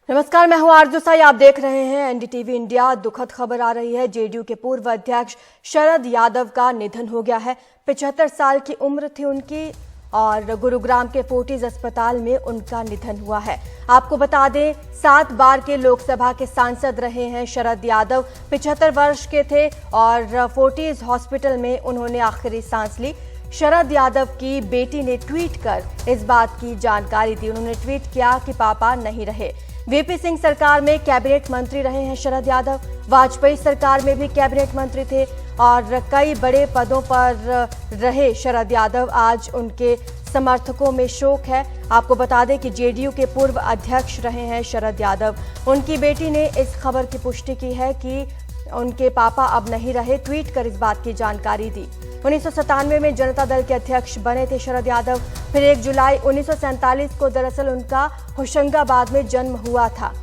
नमस्कार, मैं हूं आरजू साई। आप देख रहे हैं एनडीटीवी इंडिया। दुखद खबर आ रही है। जेडीयू के पूर्व अध्यक्ष शरद यादव का निधन हो गया है। 75 साल की उम्र थी उनकी और गुरुग्राम के फोर्टिज अस्पताल में उनका निधन हुआ है। आपको बता दें, 7 बार के लोकसभा के सांसद रहे हैं शरद यादव। 75 वर्ष के थे और फोर्टिज हॉस्पिटल में उन्होंने आखिरी सांस ली। शरद यादव की बेटी ने ट्वीट कर इस बात की जानकारी दी। उन्होंने ट्वीट किया कि पापा नहीं रहे। वीपी सिंह सरकार में कैबिनेट मंत्री रहे हैं शरद यादव। वाजपेयी सरकार में भी कैबिनेट मंत्री थे और कई बड़े पदों पर रहे शरद यादव। आज उनके समर्थकों में शोक है। आपको बता दें कि जेडीयू के पूर्व अध्यक्ष रहे हैं शरद यादव। उनकी बेटी ने इस खबर की पुष्टि की है कि उनके पापा अब नहीं रहे। ट्वीट कर इस बात की जानकारी दी। 1997 में जनता दल के अध्यक्ष बने थे शरद यादव। फिर 1 जुलाई 1947 को दरअसल उनका होशंगाबाद में जन्म हुआ था।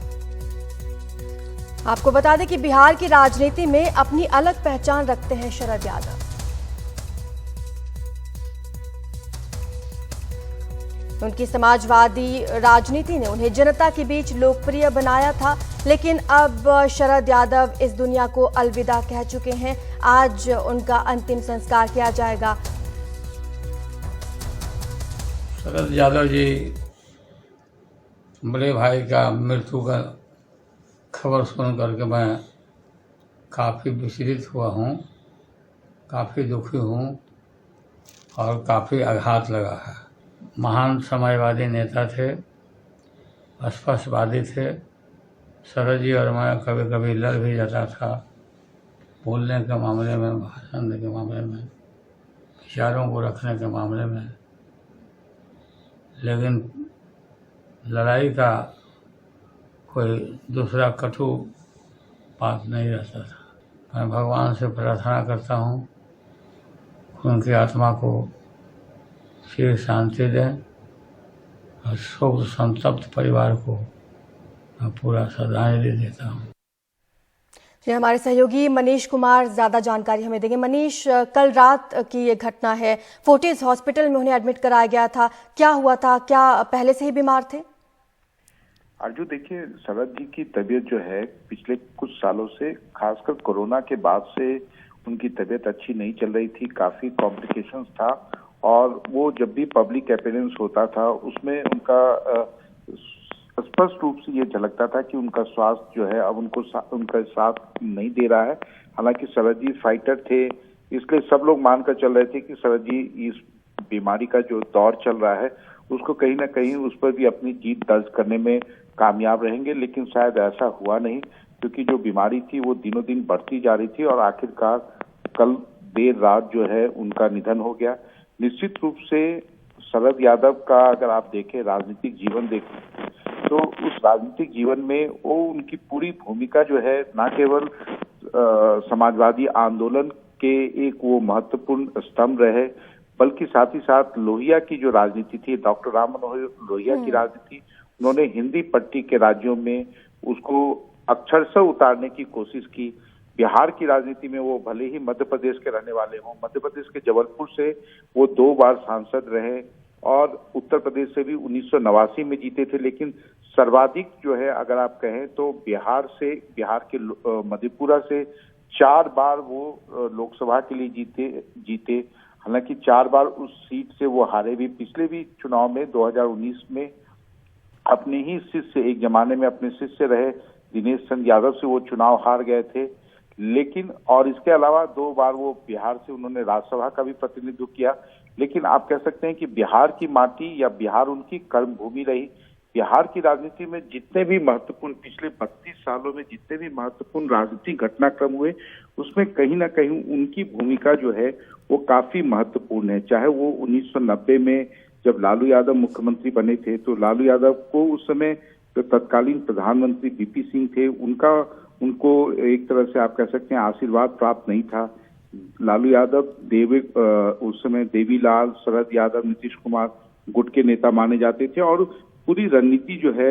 आपको बता दें कि बिहार की राजनीति में अपनी अलग पहचान रखते हैं शरद यादव। उनकी समाजवादी राजनीति ने उन्हें जनता के बीच लोकप्रिय बनाया था, लेकिन अब शरद यादव इस दुनिया को अलविदा कह चुके हैं। आज उनका अंतिम संस्कार किया जाएगा। शरद यादव जी बड़े भाई का मृत्यु का खबर सुन करके मैं काफ़ी विचलित हुआ हूँ, काफ़ी दुखी हूँ और काफ़ी आघात लगा है। महान समाजवादी नेता थे, स्पष्टवादी थे। शरद जी और मैं कभी कभी लड़ भी जाता था, बोलने के मामले में, भाषण देने के मामले में, विचारों को रखने के मामले में, लेकिन लड़ाई का कोई दूसरा कटु बात नहीं रहता था। मैं भगवान से प्रार्थना करता हूँ उनकी आत्मा को चिर शांति दें और शोक संतप्त परिवार को मैं पूरा श्रद्धांजलि देता हूँ। हमारे सहयोगी मनीष कुमार ज्यादा जानकारी हमें देंगे। मनीष, कल रात की ये घटना है, फोर्टिज हॉस्पिटल में उन्हें एडमिट कराया गया था। क्या हुआ था? क्या पहले से ही बीमार थे? अर्जु, देखिए, शरद जी की तबीयत जो है पिछले कुछ सालों से, खासकर कोरोना के बाद से उनकी तबीयत अच्छी नहीं चल रही थी। काफी कॉम्प्लिकेशंस था और वो जब भी पब्लिक अपीयरेंस होता था उसमें उनका स्पष्ट रूप से ये झलकता था कि उनका स्वास्थ्य जो है अब उनका साथ नहीं दे रहा है। हालांकि शरद जी फाइटर थे, इसलिए सब लोग मानकर चल रहे थे कि शरद जी इस बीमारी का जो दौर चल रहा है उसको कहीं ना कहीं उस पर भी अपनी जीत दर्ज करने में कामयाब रहेंगे। लेकिन शायद ऐसा हुआ नहीं, क्योंकि जो बीमारी थी वो दिनों दिन बढ़ती जा रही थी और आखिरकार कल देर रात जो है उनका निधन हो गया। निश्चित रूप से शरद यादव का अगर आप देखें, राजनीतिक जीवन देखें, तो उस राजनीतिक जीवन में वो उनकी पूरी भूमिका जो है न केवल समाजवादी आंदोलन के एक वो महत्वपूर्ण स्तंभ रहे, बल्कि साथ ही साथ लोहिया की जो राजनीति थी, डॉक्टर राम मनोहर लोहिया की राजनीति, उन्होंने हिंदी पट्टी के राज्यों में उसको अक्षरशः उतारने की कोशिश की। बिहार की राजनीति में वो भले ही मध्य प्रदेश के रहने वाले हों, मध्य प्रदेश के जबलपुर से वो 2 बार सांसद रहे और उत्तर प्रदेश से भी 1989 में जीते थे। लेकिन सर्वाधिक जो है अगर आप कहें तो बिहार के मधेपुरा से 4 बार वो लोकसभा के लिए जीते। हालांकि 4 बार उस सीट से वो हारे भी। पिछले भी चुनाव में 2019 में अपने ही शिष्य, एक जमाने में अपने शिष्य रहे दिनेश चंद्र यादव से वो चुनाव हार गए थे। लेकिन और इसके अलावा 2 बार वो बिहार से उन्होंने राज्यसभा का भी प्रतिनिधित्व किया। लेकिन आप कह सकते हैं कि बिहार की माटी या बिहार उनकी कर्म भूमि रही। बिहार की राजनीति में जितने भी महत्वपूर्ण, पिछले 32 सालों में जितने भी महत्वपूर्ण राजनीतिक घटनाक्रम हुए, उसमें कहीं ना कहीं उनकी भूमिका जो है वो काफी महत्वपूर्ण है। चाहे वो 1990 में जब लालू यादव मुख्यमंत्री बने थे, तो लालू यादव को उस समय जो तत्कालीन प्रधानमंत्री वीपी सिंह थे, उनको एक तरह से आप कह सकते हैं आशीर्वाद प्राप्त नहीं था। लालू यादव उस समय देवीलाल, शरद यादव, नीतीश कुमार गुट के नेता माने जाते थे और पूरी रणनीति जो है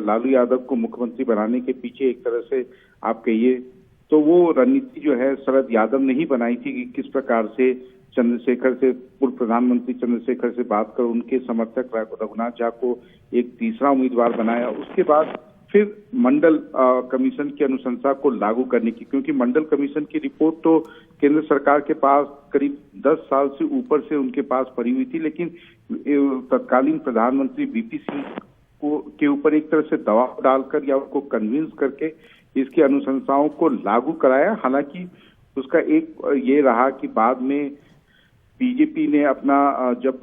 लालू यादव को मुख्यमंत्री बनाने के पीछे एक तरह से आप कहिए तो वो रणनीति जो है शरद यादव ने ही बनाई थी कि किस प्रकार से चंद्रशेखर से, पूर्व प्रधानमंत्री चंद्रशेखर से बात कर उनके समर्थक रघुनाथ झा को एक तीसरा उम्मीदवार बनाया। उसके बाद फिर मंडल कमीशन की अनुशंसा को लागू करने की, क्योंकि मंडल कमीशन की रिपोर्ट तो केंद्र सरकार के पास करीब 10 साल से ऊपर से उनके पास पड़ी हुई थी, लेकिन तत्कालीन प्रधानमंत्री बीपी सिंह के ऊपर एक तरह से दबाव डालकर या उनको कन्विंस करके इसकी अनुशंसाओं को लागू कराया। हालांकि उसका एक ये रहा कि बाद में बीजेपी ने अपना जब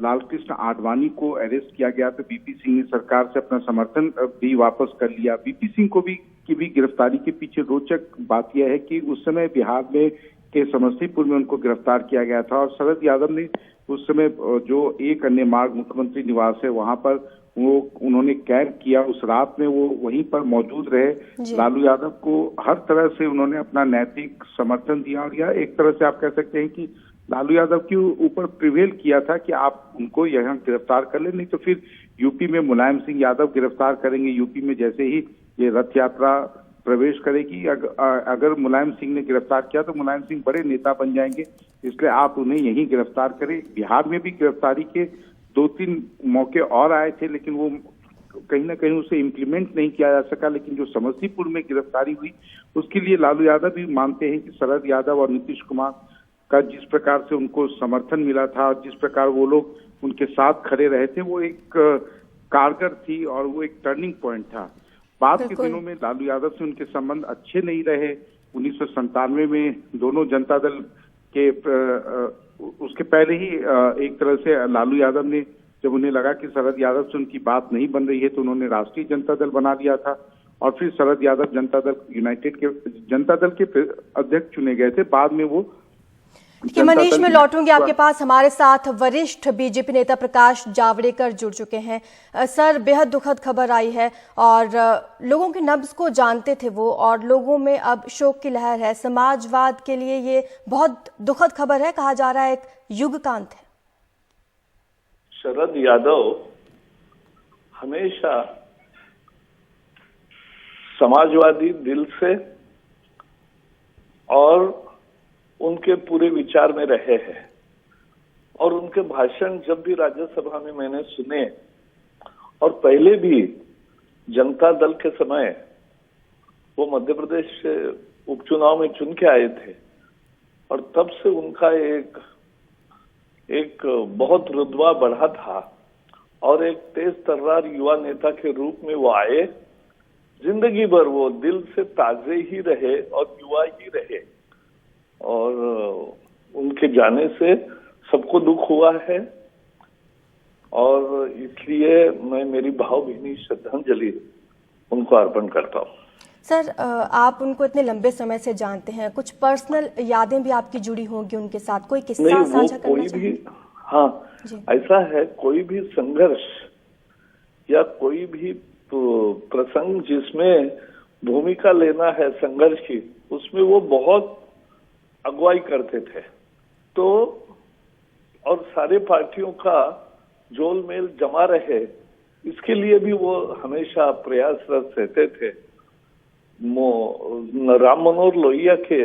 लालकृष्ण आडवाणी को अरेस्ट किया गया तो बीपी सिंह ने सरकार से अपना समर्थन भी वापस कर लिया। बीपी सिंह को भी गिरफ्तारी के पीछे रोचक बात यह है कि उस समय बिहार में के समस्तीपुर में उनको गिरफ्तार किया गया था और शरद यादव ने उस समय जो एक अन्य मार्ग मुख्यमंत्री निवास है वहां पर उन्होंने कैंप किया। उस रात में वो वहीं पर मौजूद रहे। लालू यादव को हर तरह से उन्होंने अपना नैतिक समर्थन दिया और यह एक तरह से आप कह सकते हैं कि लालू यादव के ऊपर प्रिवेल किया था कि आप उनको यहाँ गिरफ्तार कर ले, नहीं तो फिर यूपी में मुलायम सिंह यादव गिरफ्तार करेंगे। यूपी में जैसे ही ये रथ यात्रा प्रवेश करेगी, अगर मुलायम सिंह ने गिरफ्तार किया तो मुलायम सिंह बड़े नेता बन जाएंगे, इसलिए आप उन्हें यहीं गिरफ्तार करें। बिहार में भी गिरफ्तारी के 2-3 मौके और आए थे, लेकिन वो कहीं ना कहीं उसे इम्प्लीमेंट नहीं किया जा सका। लेकिन जो समस्तीपुर में गिरफ्तारी हुई उसके लिए लालू यादव भी मानते हैं कि शरद यादव और नीतीश कुमार का जिस प्रकार से उनको समर्थन मिला था, जिस प्रकार वो लोग उनके साथ खड़े रहे थे, वो एक कारगर थी और वो एक टर्निंग पॉइंट था। बाद के दिनों में लालू यादव से उनके संबंध अच्छे नहीं रहे। 1997 में दोनों जनता दल के उसके पहले ही एक तरह से लालू यादव ने जब उन्हें लगा कि शरद यादव से उनकी बात नहीं बन रही है तो उन्होंने राष्ट्रीय जनता दल बना लिया था और फिर शरद यादव जनता दल के अध्यक्ष चुने गए थे। बाद में वो मनीष, मैं लौटूंगी आपके पास। हमारे साथ वरिष्ठ बीजेपी नेता प्रकाश जावड़ेकर जुड़ चुके हैं। सर, बेहद दुखद खबर आई है और लोगों के नब्ज को जानते थे वो, और लोगों में अब शोक की लहर है। समाजवाद के लिए ये बहुत दुखद खबर है, कहा जा रहा है एक युग का अंत है। शरद यादव हमेशा समाजवादी दिल से और उनके पूरे विचार में रहे हैं और उनके भाषण जब भी राज्यसभा में मैंने सुने और पहले भी जनता दल के समय वो मध्य प्रदेश से उपचुनाव में चुन के आए थे और तब से उनका एक बहुत रुतबा बढ़ा था और एक तेज तर्रार युवा नेता के रूप में वो आए। जिंदगी भर वो दिल से ताजे ही रहे और युवा ही रहे और उनके जाने से सबको दुख हुआ है और इसलिए मैं मेरी भावभीनी श्रद्धांजलि उनको अर्पण करता हूँ। सर, आप उनको इतने लंबे समय से जानते हैं, कुछ पर्सनल यादें भी आपकी जुड़ी होंगी उनके साथ, कोई किस्सा साझा करना चाहिए? हाँ, ऐसा है, कोई भी संघर्ष या कोई भी प्रसंग जिसमें भूमिका लेना है संघर्ष की, उसमें वो बहुत अगुवाई करते थे। तो और सारे पार्टियों का जोल मेल जमा रहे, इसके लिए भी वो हमेशा प्रयासरत रहते थे। राम मनोहर लोहिया के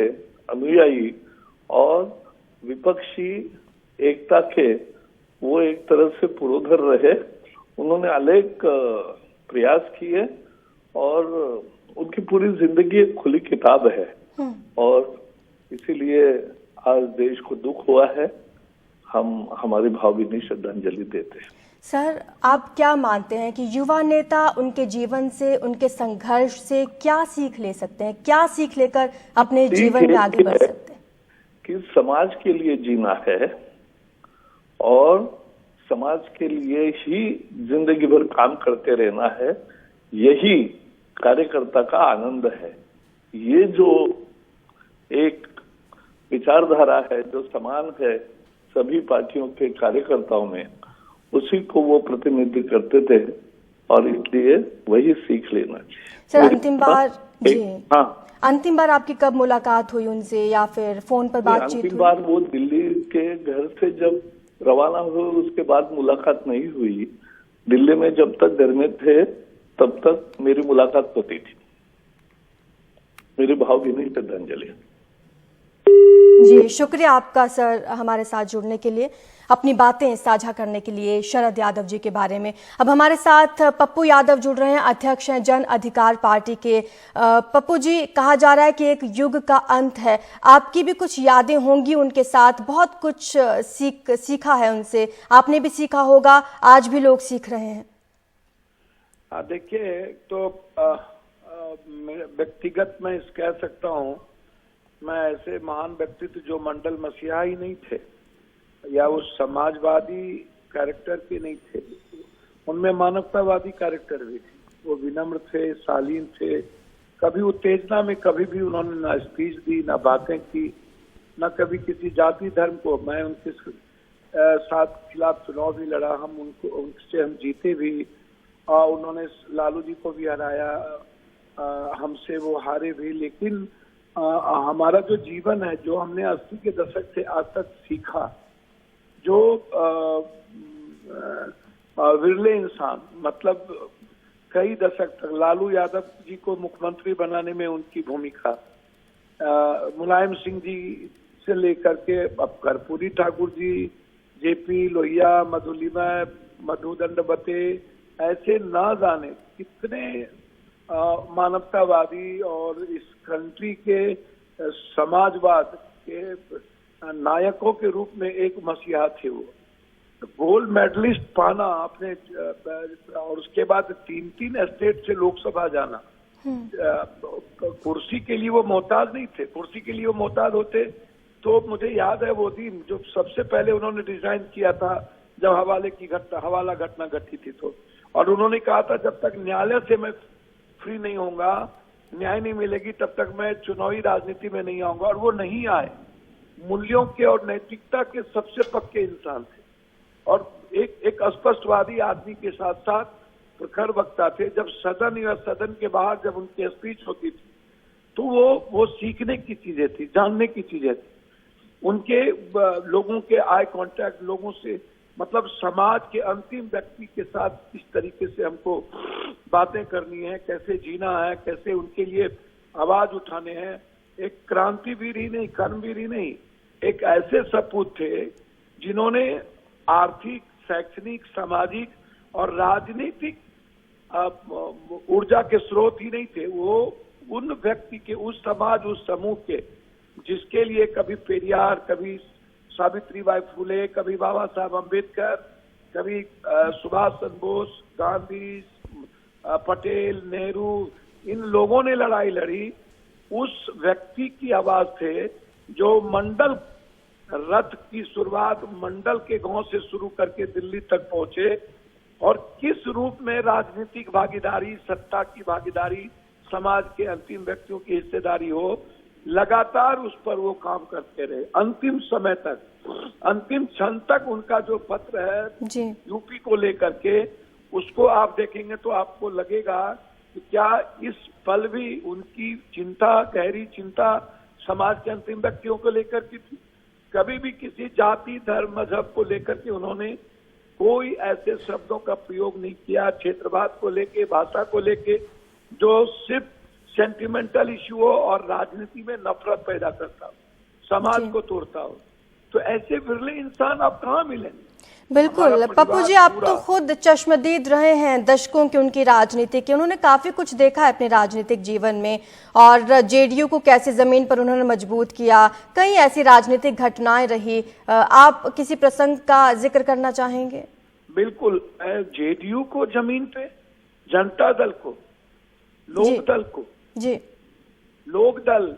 अनुयायी और विपक्षी एकता के वो एक तरह से पुरोधर रहे। उन्होंने अनेक प्रयास किए और उनकी पूरी जिंदगी एक खुली किताब है और इसीलिए आज देश को दुख हुआ है। हम हमारी भावभीनी श्रद्धांजलि देते हैं। सर, आप क्या मानते हैं कि युवा नेता उनके जीवन से, उनके संघर्ष से क्या सीख ले सकते हैं, क्या सीख लेकर अपने जीवन में आगे बढ़ सकते हैं? कि समाज के लिए जीना है और समाज के लिए ही जिंदगी भर काम करते रहना है, यही कार्यकर्ता का आनंद है। ये जो एक विचारधारा है जो समान है सभी पार्टियों के कार्यकर्ताओं में, उसी को वो प्रतिनिधित्व करते थे और इसलिए वही सीख लेना चाहिए। सर, अंतिम बार आपकी कब मुलाकात हुई उनसे या फिर फोन पर बातचीत हुई? अंतिम बार वो दिल्ली के घर से जब रवाना हुए उसके बाद मुलाकात नहीं हुई। दिल्ली में जब तक घर में थे तब तक मेरी मुलाकात होती थी। मेरी भावभीनी श्रद्धांजलि। जी, शुक्रिया आपका सर हमारे साथ जुड़ने के लिए, अपनी बातें साझा करने के लिए शरद यादव जी के बारे में। अब हमारे साथ पप्पू यादव जुड़ रहे हैं, अध्यक्ष हैं जन अधिकार पार्टी के। पप्पू जी, कहा जा रहा है कि एक युग का अंत है, आपकी भी कुछ यादें होंगी उनके साथ, बहुत कुछ सीखा है उनसे, आपने भी सीखा होगा, आज भी लोग सीख रहे हैं। देखिए, तो व्यक्तिगत मैं कह सकता हूँ, मैं ऐसे महान व्यक्तित्व जो मंडल मसीहा ही नहीं थे या उस समाजवादी कैरेक्टर के नहीं थे, उनमें मानवतावादी कैरेक्टर भी थे। वो विनम्र थे, शालीन थे, कभी उत्तेजना में कभी भी उन्होंने ना स्पीच दी, ना बातें की, ना कभी किसी जाति धर्म को। मैं उनके साथ खिलाफ चुनाव भी लड़ा, उनसे हम जीते भी, और उन्होंने लालू जी को भी हराया, हमसे वो हारे भी। लेकिन हमारा जो जीवन है, जो हमने 80 के दशक से आज तक सीखा, जो विरले इंसान, मतलब कई दशक तक लालू यादव जी को मुख्यमंत्री बनाने में उनकी भूमिका, मुलायम सिंह जी से लेकर के अब कर्पूरी ठाकुर जी, जेपी लोहिया, मधुलिमा, मधुदंडवते, ऐसे ना जाने कितने मानवतावादी और इस कंट्री के समाजवाद के नायकों के रूप में एक मसीहा थे। वो गोल्ड मेडलिस्ट पाना आपने, और उसके बाद 3 स्टेट से लोकसभा जाना, कुर्सी के लिए वो मोहताज नहीं थे। कुर्सी के लिए वो मोहताज होते तो मुझे याद है वो दिन जो सबसे पहले उन्होंने डिजाइन किया था, जब हवाला घटना घटी थी, तो और उन्होंने कहा था जब तक न्यायालय से मैं फ्री नहीं होऊंगा, न्याय नहीं मिलेगी, तब तक मैं चुनावी राजनीति में नहीं आऊंगा। और वो नहीं आए। मूल्यों के और नैतिकता के सबसे पक्के इंसान थे, और एक स्पष्टवादी आदमी के साथ साथ प्रखर वक्ता थे। जब सदन या सदन के बाहर जब उनकी स्पीच होती थी, तो वो सीखने की चीजें थी, जानने की चीजें थी। उनके लोगों के आई कांटेक्ट, लोगों से, मतलब समाज के अंतिम व्यक्ति के साथ किस तरीके से हमको बातें करनी है, कैसे जीना है, कैसे उनके लिए आवाज उठाने हैं। एक क्रांतिवीर ही नहीं, कर्मवीर ही नहीं, एक ऐसे सपूत थे जिन्होंने आर्थिक, शैक्षणिक, सामाजिक और राजनीतिक ऊर्जा के स्रोत ही नहीं थे। वो उन व्यक्ति के, उस समाज, उस समूह के, जिसके लिए कभी पेरियार, कभी सावित्रीबाई फुले, कभी बाबा साहब अम्बेडकर, कभी सुभाष चंद्र बोस, गांधी, पटेल, नेहरू, इन लोगों ने लड़ाई लड़ी। उस व्यक्ति की आवाज थे जो मंडल रथ की शुरुआत मंडल के गांव से शुरू करके दिल्ली तक पहुंचे, और किस रूप में राजनीतिक भागीदारी, सत्ता की भागीदारी, समाज के अंतिम व्यक्तियों की हिस्सेदारी हो, लगातार उस पर वो काम करते रहे अंतिम समय तक, अंतिम क्षण तक। उनका जो पत्र है यूपी को लेकर के, उसको आप देखेंगे तो आपको लगेगा कि क्या इस पल भी उनकी चिंता, गहरी चिंता समाज के अंतिम व्यक्तियों को लेकर की थी। कभी भी किसी जाति, धर्म, मजहब को लेकर के उन्होंने कोई ऐसे शब्दों का प्रयोग नहीं किया, क्षेत्रवाद को लेके, भाषा को लेके, जो सिर्फ सेंटिमेंटल इश्यू हो और राजनीति में नफरत पैदा करता हो, समाज को तोड़ता हो। तो ऐसे विरले इंसान आप कहाँ मिलेंगे? बिल्कुल पप्पू जी, आप तो खुद चश्मदीद रहे हैं दशकों की उनकी राजनीति की, उन्होंने काफी कुछ देखा है अपने राजनीतिक जीवन में, और जेडीयू को कैसे जमीन पर उन्होंने मजबूत किया, कई ऐसी राजनीतिक घटनाएं रही। आप किसी प्रसंग का जिक्र करना चाहेंगे? बिल्कुल, जेडीयू को जमीन पे, जनता दल को, लोक दल को, जी लोक दल,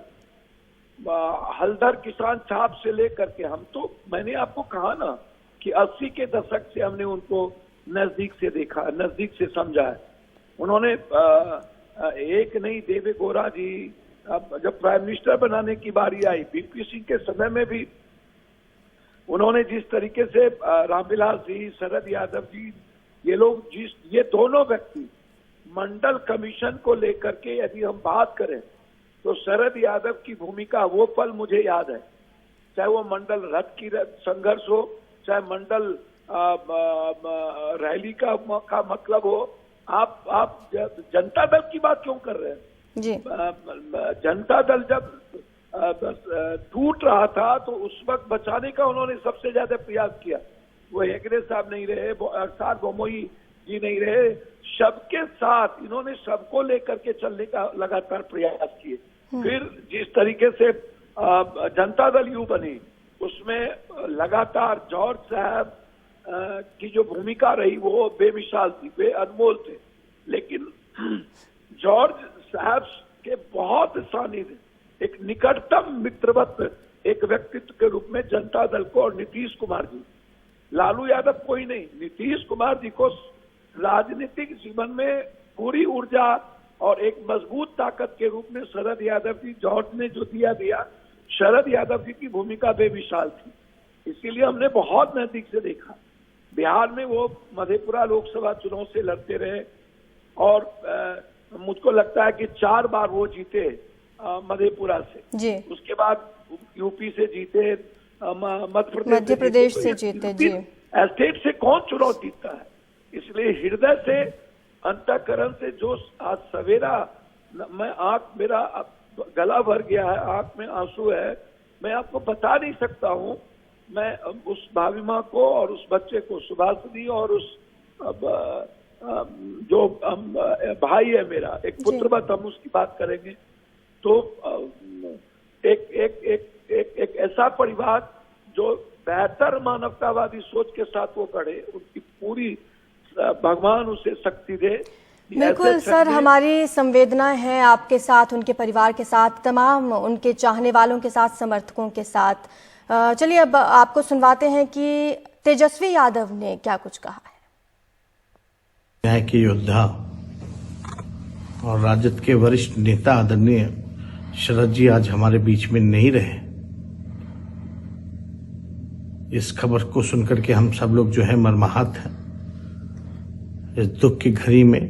हलधर किसान छाप से लेकर के, हम तो, मैंने आपको कहा ना कि 80 के दशक से हमने उनको नजदीक से देखा, नजदीक से समझा है। उन्होंने एक नहीं, देवे गौड़ा जी जब प्राइम मिनिस्टर बनाने की बारी आई, बीपी सिंह के समय में भी उन्होंने जिस तरीके से रामविलास जी, शरद यादव जी, ये लोग, ये दोनों व्यक्ति मंडल कमीशन को लेकर के यदि हम बात करें तो शरद यादव की भूमिका, वो पल मुझे याद है, चाहे वो मंडल रथ की संघर्ष हो, चाहे मंडल रैली का मतलब हो। आप जनता दल की बात क्यों कर रहे हैं? जी। जनता दल जब टूट रहा था, तो उस वक्त बचाने का उन्होंने सबसे ज्यादा प्रयास किया। वो हेगड़े साहब नहीं रहे, अरसार बोमोई जी नहीं रहे, सबके साथ इन्होंने सबको लेकर के चलने का लगातार प्रयास किए। फिर जिस तरीके से जनता दल यू बनी, उसमें लगातार जॉर्ज साहब की जो भूमिका रही वो बेमिसाल थी, वे अनमोल थे। लेकिन जॉर्ज साहब के बहुत सानिध्य, एक निकटतम मित्रवत एक व्यक्तित्व के रूप में जनता दल को, और नीतीश कुमार जी, लालू यादव कोई नहीं, नीतीश कुमार जी को राजनीतिक जीवन में पूरी ऊर्जा और एक मजबूत ताकत के रूप में शरद यादव जी, जॉर्ज ने जो दिया, शरद यादव जी की भूमिका बेमिसाल थी। इसीलिए हमने बहुत नजदीक से देखा। बिहार में वो मधेपुरा लोकसभा चुनाव से लड़ते रहे, और मुझको लगता है कि 4 बार वो जीते मधेपुरा से जी। उसके बाद यूपी से जीते, मध्य प्रदेश से जीते जी। स्टेट से कौन चुनाव जीतता है? इसलिए हृदय से, अंतःकरण से जो आज सवेरा मेरा गला भर गया है, आंख में आंसू है, मैं आपको बता नहीं सकता हूँ। मैं उस भाभी माँ को और उस बच्चे को, सुभाषिनी, और उस जो भाई है मेरा, एक पुत्रवत, हम उसकी बात करेंगे, तो एक ऐसा परिवार जो बेहतर मानवतावादी सोच के साथ वो बढ़े, उनकी पूरी भगवान उसे शक्ति दे। बिल्कुल सर, हमारी संवेदनाएं हैं आपके साथ, उनके परिवार के साथ, तमाम उनके चाहने वालों के साथ, समर्थकों के साथ। चलिए अब आपको सुनवाते हैं कि तेजस्वी यादव ने क्या कुछ कहा है। न्याय के योद्धा और राजद के वरिष्ठ नेता आदरणीय शरद जी आज हमारे बीच में नहीं रहे। इस खबर को सुनकर के हम सब लोग जो है मर्माहत हैं। इस दुख की घड़ी में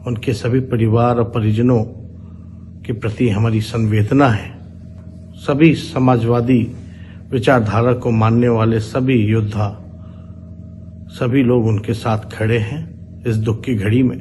उनके सभी परिवार और परिजनों के प्रति हमारी संवेदना है। सभी समाजवादी विचारधारा को मानने वाले सभी योद्धा, सभी लोग उनके साथ खड़े हैं इस दुख की घड़ी में।